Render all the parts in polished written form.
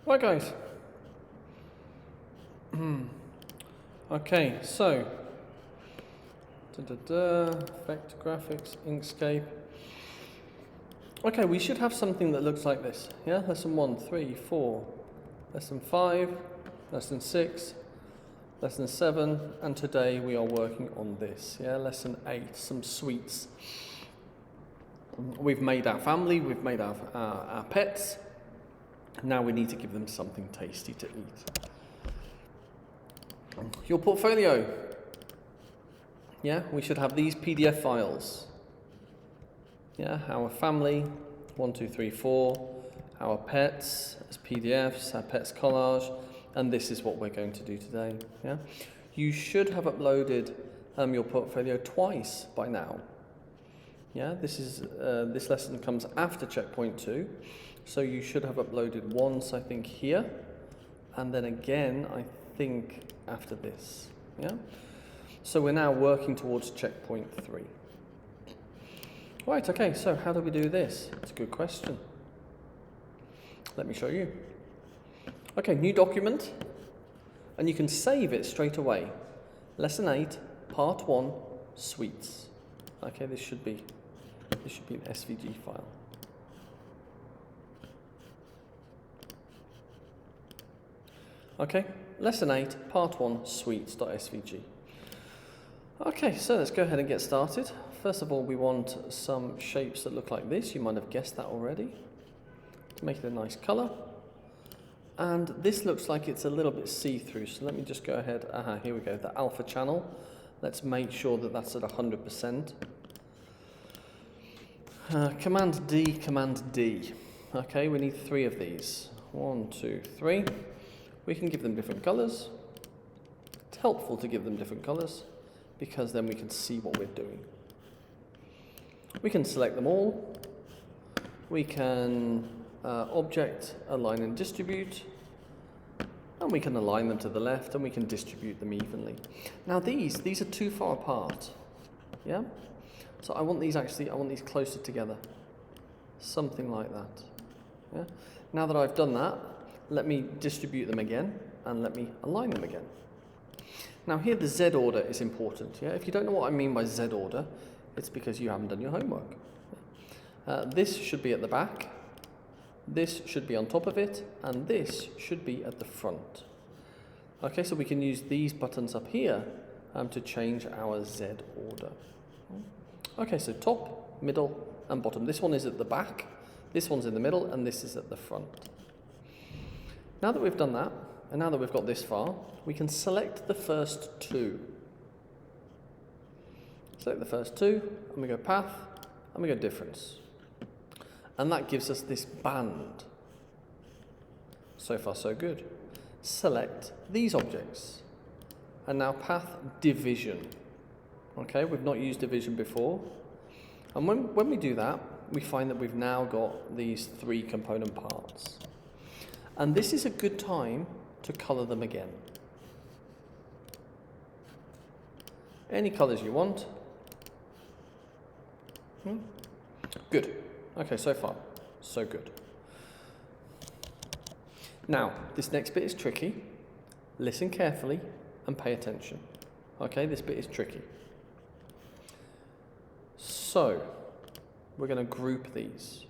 Right, guys. Okay, so effect graphics, Inkscape. Okay, we should have something that looks like this. Yeah, lesson 1, 3, 4, lesson 5, lesson 6, lesson 7, and today we are working on this. Yeah, lesson 8, some sweets. We've made our family, we've made our pets. Now we need to give them something tasty to eat. Your portfolio. Yeah, we should have these PDF files. Yeah, our family, 1, 2, 3, 4. Our pets as PDFs, our pets collage, and this is what we're going to do today. Yeah, you should have uploaded your portfolio twice by now. Yeah, this lesson comes after checkpoint 2, so you should have uploaded once, I think, here, and then again, I think, after this. Yeah, so we're now working towards checkpoint 3. Right, okay, so how do we do this? It's a good question. Let me show you. Okay, new document, and you can save it straight away. Lesson 8, part 1, sweets. Okay, this should be an SVG file. Okay, lesson 8, part 1, sweets.svg. Okay, so let's go ahead and get started. First of all, we want some shapes that look like this. You might have guessed that already. To make it a nice color. And this looks like it's a little bit see-through, so let me just go ahead. Here we go, the alpha channel. Let's make sure that that's at 100%. Command D. Okay, we need 3 of these. 1, 2, 3. We can give them different colors. It's helpful to give them different colors because then we can see what we're doing. We can select them all. We can object, align and distribute. And we can align them to the left and we can distribute them evenly. Now these are too far apart. Yeah? So I want these closer together. Something like that. Yeah? Now that I've done that, let me distribute them again and let me align them again. Now here the Z order is important. Yeah? If you don't know what I mean by Z order, it's because you haven't done your homework. This should be at the back, this should be on top of it, and this should be at the front. Okay, so we can use these buttons up here to change our Z order. Okay, so top, middle, and bottom. This one is at the back, this one's in the middle, and this is at the front. Now that we've done that, and now that we've got this far, we can select the first 2. Select the first 2, and we go path, and we go difference. And that gives us this band. So far, so good. Select these objects. And now path division. Okay, we've not used division before. And when we do that, we find that we've now got these 3 component parts. And this is a good time to color them again. Any colors you want. Good. Okay, so far, so good. Now, this next bit is tricky. Listen carefully and pay attention. Okay, this bit is tricky. So, we're going to group these.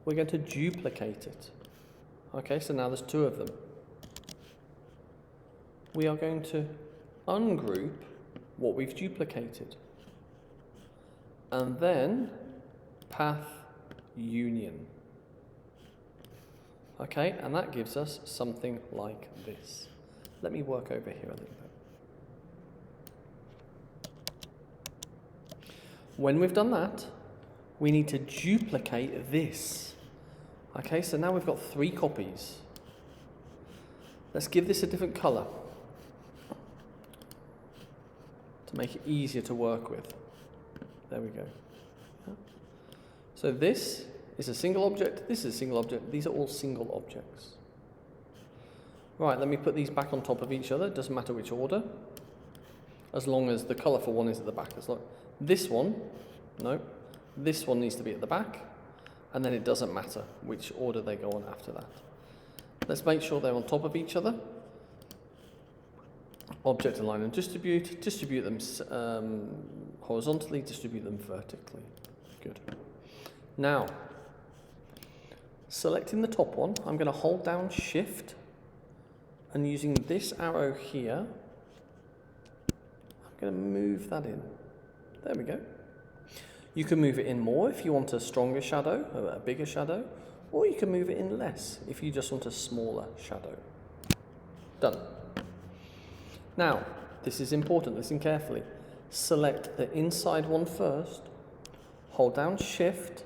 We're going to duplicate it. Okay, so now there's 2 of them. We are going to ungroup what we've duplicated. And then path union. Okay, and that gives us something like this. Let me work over here a little bit. When we've done that, we need to duplicate this. Okay, so now we've got 3 copies. Let's give this a different color to make it easier to work with. There we go. So this is a single object, this is a single object, these are all single objects. Right, let me put these back on top of each other, it doesn't matter which order, as long as the colour for one is at the back. This one, no, this one needs to be at the back, and then it doesn't matter which order they go on after that. Let's make sure they're on top of each other. Object, align and distribute. Distribute them horizontally, distribute them vertically. Good. Now, selecting the top one, I'm going to hold down Shift, and using this arrow here, I'm going to move that in. There we go. You can move it in more if you want a stronger shadow, a bigger shadow, or you can move it in less if you just want a smaller shadow. Done. Now, this is important, listen carefully. Select the inside one first, hold down Shift,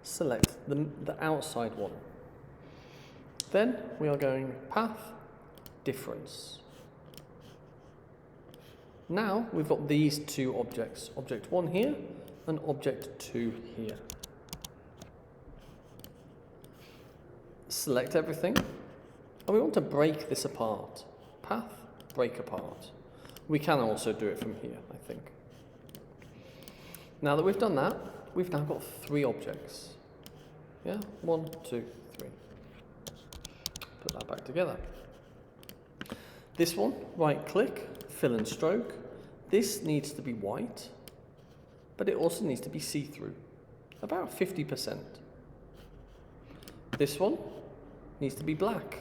select the outside one. Then we are going Path, Difference. Now we've got these two objects, Object 1 here and Object 2 here. Select everything, and we want to break this apart. Path, break apart. We can also do it from here, I think. Now that we've done that, we've now got 3 objects. Yeah, 1, 2, 3. Put that back together. This one, right click, fill and stroke. This needs to be white, but it also needs to be see-through, about 50%. This one needs to be black,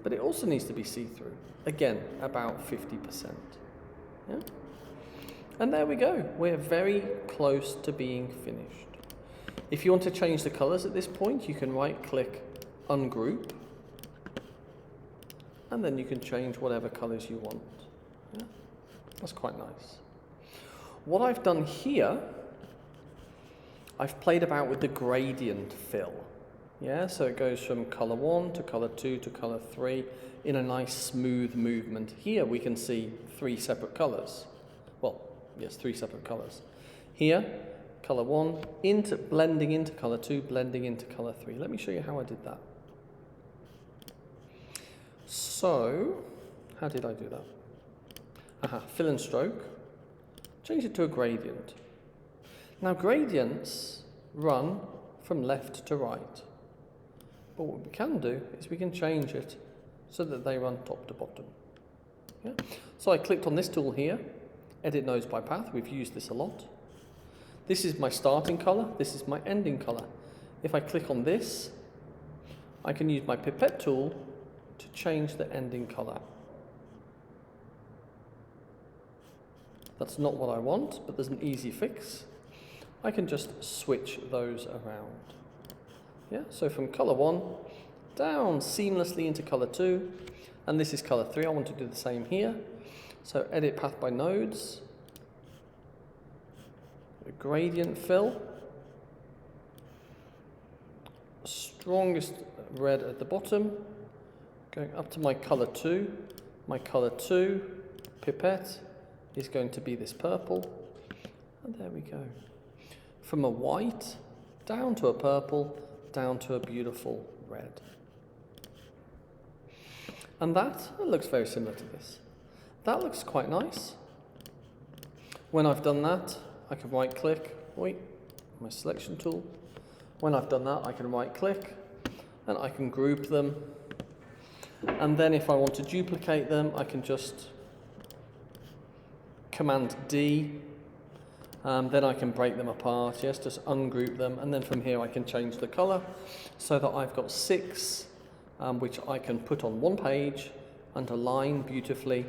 but it also needs to be see-through, again, about 50%. Yeah? And there we go, we're very close to being finished. If you want to change the colours at this point, you can right-click, ungroup, and then you can change whatever colours you want. Yeah? That's quite nice. What I've done here, I've played about with the gradient fill. Yeah, so it goes from colour 1 to colour 2 to colour 3 in a nice smooth movement. Here we can see 3 separate colours. Well, yes, 3 separate colours. Here, colour 1 blending into colour 2, blending into colour 3. Let me show you how I did that. So, how did I do that? Fill and stroke. Change it to a gradient. Now gradients run from left to right. But what we can do is we can change it so that they run top to bottom. Yeah? So I clicked on this tool here, Edit Nodes by Path. We've used this a lot. This is my starting colour. This is my ending colour. If I click on this, I can use my pipette tool to change the ending colour. That's not what I want, but there's an easy fix. I can just switch those around. Yeah, so from colour 1 down seamlessly into colour 2, and this is colour 3. I want to do the same here. So edit path by nodes, gradient fill, strongest red at the bottom, going up to my colour 2. My colour 2 pipette is going to be this purple, and there we go. From a white down to a purple, down to a beautiful red. And that looks very similar to this. That looks quite nice. When I've done that, I can right click, my selection tool. When I've done that, I can right click and I can group them. And then if I want to duplicate them, I can just Command D, then I can break them apart, yes, just ungroup them, and then from here I can change the colour so that I've got 6 which I can put on one page, underline beautifully,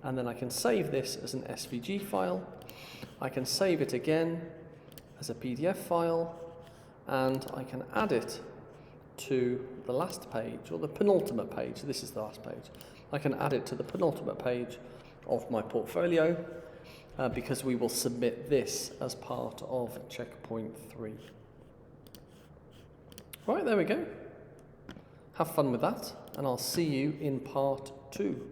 and then I can save this as an SVG file. I can save it again as a PDF file, and I can add it to the last page, or the penultimate page. This is the last page. I can add it to the penultimate page of my portfolio because we will submit this as part of checkpoint 3. Right, there we go. Have fun with that, and I'll see you in part 2.